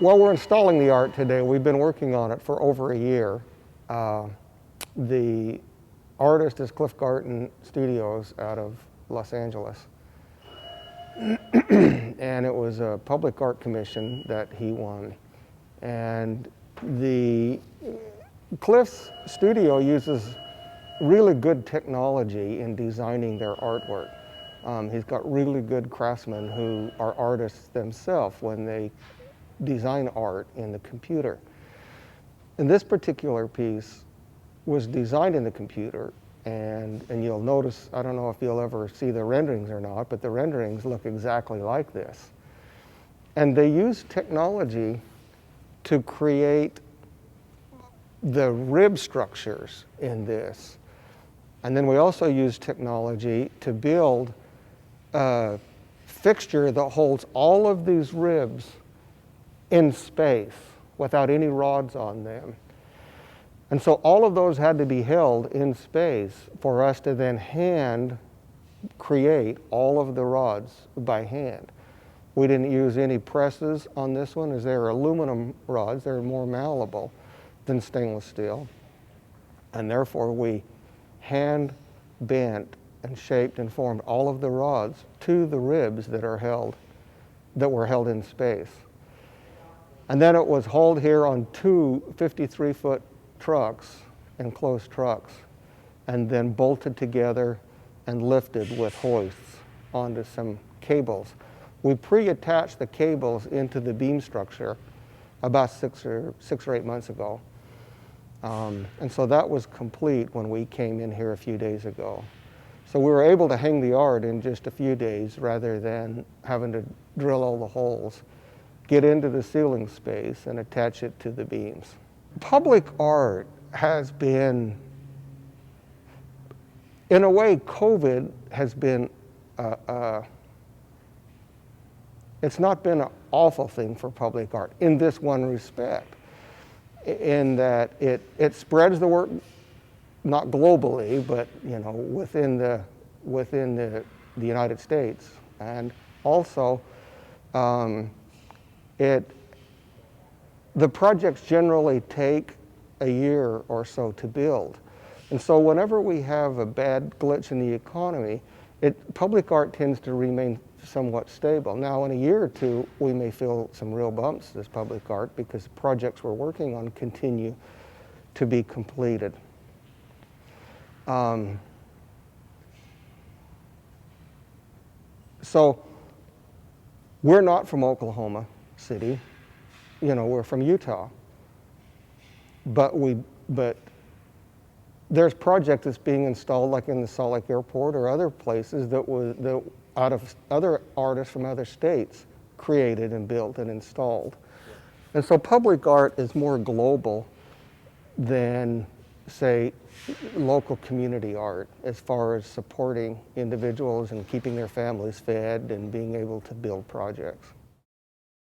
Well, we're installing the art today. We've been working on it for over a year. The artist is Cliff Garten Studios out of Los Angeles. And it was a public art commission that he won. And the Cliff's studio uses really good technology in designing their artwork. He's got really good craftsmen who are artists themselves when they design art in the computer. And this particular piece was designed in the computer, and you'll notice, I don't know if you'll ever see the renderings or not, but the renderings look exactly like this. And they use technology to create the rib structures in this. And then we also use technology to build a fixture that holds all of these ribs in space without any rods on them. And so all of those had to be held in space for us to then hand create all of the rods by hand. We didn't use any presses on this one, as they're aluminum rods. They're more malleable than stainless steel. And therefore we hand bent and shaped and formed all of the rods to the ribs that were held in space. And then it was hauled here on two 53-foot trucks, enclosed trucks, and then bolted together and lifted with hoists onto some cables. We pre-attached the cables into the beam structure about six or 8 months ago. And so that was complete when we came in here a few days ago. So we were able to hang the art in just a few days rather than having to drill all the holes, get into the ceiling space, and attach it to the beams. Public art has been, in a way, COVID has been, it's not been an awful thing for public art in this one respect, in that it spreads the work, not globally, but within the United States, and also the projects generally take a year or so to build. And so whenever we have a bad glitch in the economy, public art tends to remain somewhat stable. Now in a year or two, we may feel some real bumps as public art because projects we're working on continue to be completed. So we're not from Oklahoma City. We're from Utah. But there's project that's being installed like in the Salt Lake Airport or other places that out of other artists from other states created and built and installed. And so public art is more global than, say, local community art as far as supporting individuals and keeping their families fed and being able to build projects.